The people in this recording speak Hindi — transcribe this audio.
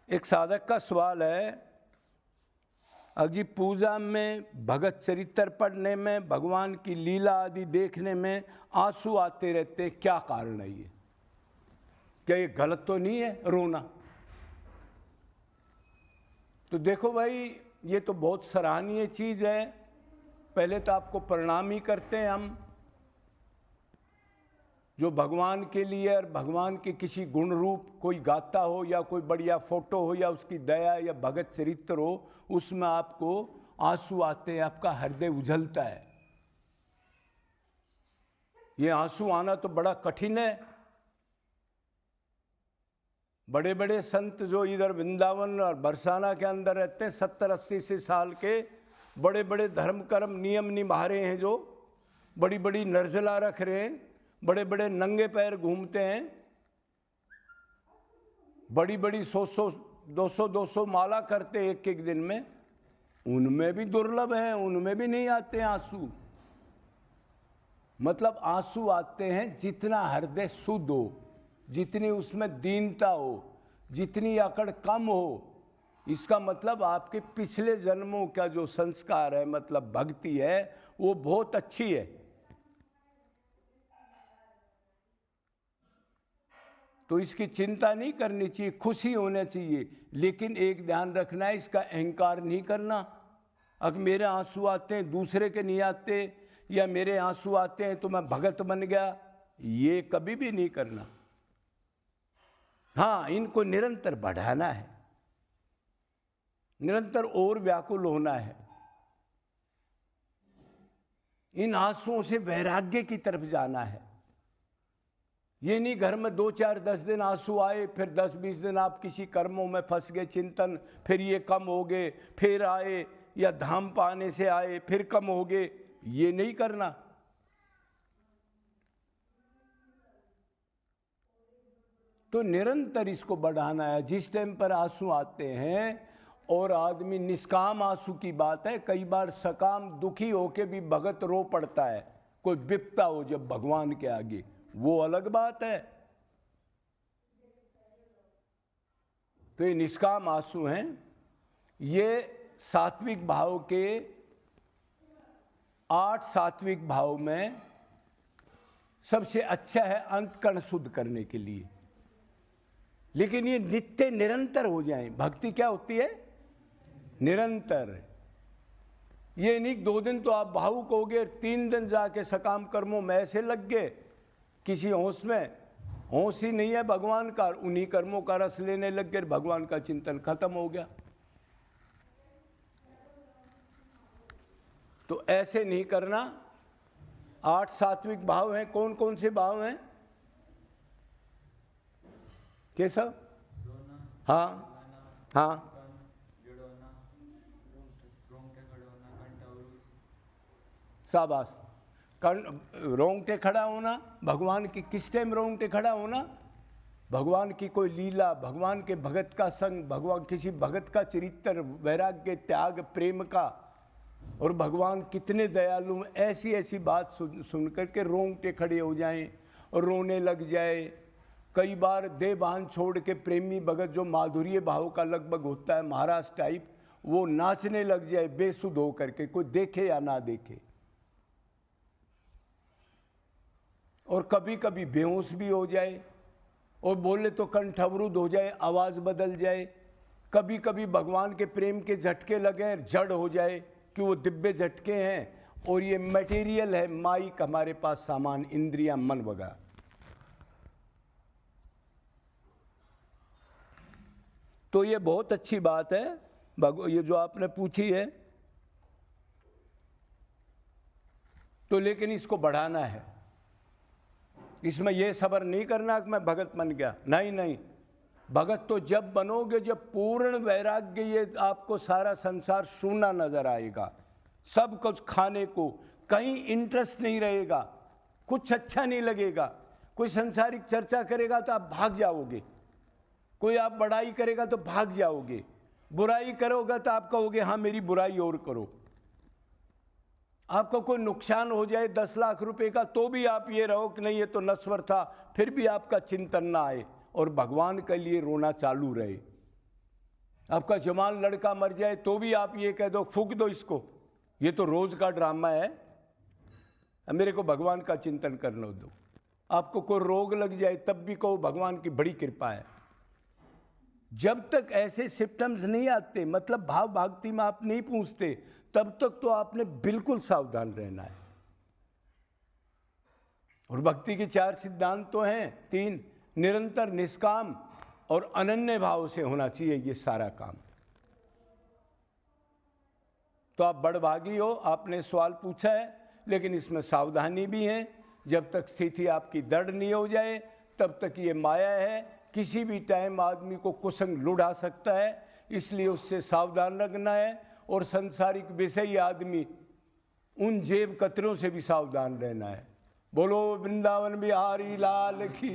एक साधक का सवाल है, अजी पूजा में, भगत चरित्र पढ़ने में, भगवान की लीला आदि देखने में आंसू आते रहते हैं, क्या कारण है ये? क्या ये गलत तो नहीं है रोना? तो देखो भाई, ये तो बहुत सराहनीय चीज़ है। पहले तो आपको प्रणाम ही करते हैं हम, जो भगवान के लिए और भगवान के किसी गुण रूप कोई गाता हो या कोई बढ़िया फोटो हो या उसकी दया या भगत चरित्र हो, उसमें आपको आंसू आते हैं, आपका हृदय उछलता है। ये आंसू आना तो बड़ा कठिन है। बड़े बड़े संत जो इधर वृंदावन और बरसाना के अंदर रहते हैं, 70-80 से साल के, बड़े बड़े धर्म कर्म नियम निभा रहे हैं, जो बड़ी बड़ी निर्जला रख रहे हैं, बड़े बड़े नंगे पैर घूमते हैं, बड़ी बड़ी 100-100 200-200 माला करते एक एक दिन में, उनमें भी दुर्लभ है, उनमें भी नहीं आते आंसू। मतलब आंसू आते हैं जितना हृदय शुद्ध हो, जितनी उसमें दीनता हो, जितनी अकड़ कम हो। इसका मतलब आपके पिछले जन्मों का जो संस्कार है, मतलब भक्ति है, वो बहुत अच्छी है। तो इसकी चिंता नहीं करनी चाहिए, खुशी होना चाहिए। लेकिन एक ध्यान रखना है, इसका अहंकार नहीं करना। अब मेरे आंसू आते हैं, दूसरे के नहीं आते, या मेरे आंसू आते हैं तो मैं भगत बन गया, ये कभी भी नहीं करना। हाँ, इनको निरंतर बढ़ाना है, निरंतर और व्याकुल होना है। इन आंसुओं से वैराग्य की तरफ जाना है। ये नहीं घर में 2-4-10 दिन आंसू आए, फिर 10-20 दिन आप किसी कर्मों में फंस गए, चिंतन, फिर ये कम हो गए, फिर आए, या धाम पाने से आए फिर कम हो गए, ये नहीं करना। तो निरंतर इसको बढ़ाना है। जिस टाइम पर आंसू आते हैं, और आदमी निष्काम आंसू की बात है, कई बार सकाम दुखी होके भी भगत रो पड़ता है, कोई विपदा हो जब भगवान के आगे, वो अलग बात है। तो ये निष्काम आंसू हैं, ये सात्विक भाव के 8 सात्विक भाव में सबसे अच्छा है अंतकरण शुद्ध करने के लिए। लेकिन ये नित्य निरंतर हो जाए। भक्ति क्या होती है? निरंतर। ये नहीं 2 दिन तो आप भावुक हो गए, 3 दिन जाके सकाम कर्मों में ऐसे लग गए, किसी होश में होश ही नहीं है भगवान का, उन्हीं कर्मों का रस लेने लग गए, भगवान का चिंतन खत्म हो गया। तो ऐसे नहीं करना। 8 सात्विक भाव हैं। कौन कौन से भाव हैं केशव? हाँ हाँ, शाबाश। रोंगटे खड़ा होना, भगवान की किस टाइम रोंगटे खड़ा होना? भगवान की कोई लीला, भगवान के भगत का संग, भगवान किसी भगत का चरित्र, वैराग्य, त्याग, प्रेम का, और भगवान कितने दयालु, ऐसी ऐसी बात सुन करके रोंगटे खड़े हो जाएं और रोने लग जाए। कई बार देहभान छोड़ के प्रेमी भगत, जो माधुर्य भाव का लगभग होता है महाराज टाइप, वो नाचने लग जाए बेसुध होकर के, कोई देखे या ना देखे। और कभी कभी बेहोश भी हो जाए, और बोले तो कंठ अवरुद्ध हो जाए, आवाज बदल जाए। कभी कभी भगवान के प्रेम के झटके लगे, जड़ हो जाए कि वो दिव्य झटके हैं, और ये मटेरियल है, माइक हमारे पास सामान, इंद्रियां, मन वगैरह। तो ये बहुत अच्छी बात है, ये जो आपने पूछी है। तो लेकिन इसको बढ़ाना है। इसमें यह सबर नहीं करना कि मैं भगत बन गया, नहीं नहीं। भगत तो जब बनोगे जब पूर्ण वैराग्य, ये आपको सारा संसार शून्य नजर आएगा, सब कुछ खाने को, कहीं इंटरेस्ट नहीं रहेगा, कुछ अच्छा नहीं लगेगा। कोई संसारिक चर्चा करेगा तो आप भाग जाओगे, कोई आप बड़ाई करेगा तो भाग जाओगे, बुराई करोगे तो आप कहोगे हाँ मेरी बुराई और करो। आपको कोई नुकसान हो जाए 10 लाख रुपए का, तो भी आप ये रहो कि नहीं ये तो नश्वर था, फिर भी आपका चिंतन ना आए और भगवान के लिए रोना चालू रहे। आपका जवान लड़का मर जाए तो भी आप ये कह दो फूंक दो इसको, ये तो रोज का ड्रामा है, मेरे को भगवान का चिंतन करने दो। आपको कोई रोग लग जाए तब भी कहो भगवान की बड़ी कृपा है। जब तक ऐसे सिम्टम्स नहीं आते, मतलब भाव भक्ति में आप नहीं पूछते, तब तक तो आपने बिल्कुल सावधान रहना है। और भक्ति के 4 सिद्धांत तो हैं, 3, निरंतर, निष्काम और अनन्य भाव से होना चाहिए ये सारा काम। तो आप बड़भागी हो, आपने सवाल पूछा है, लेकिन इसमें सावधानी भी है। जब तक स्थिति आपकी दृढ़ नहीं हो जाए तब तक ये माया है, किसी भी टाइम आदमी को कुसंग लुढ़ा सकता है, इसलिए उससे सावधान रखना है। और संसारिक विषयी आदमी उन जेब कतरों से भी सावधान रहना है। बोलो वृंदावन बिहारी लाल की।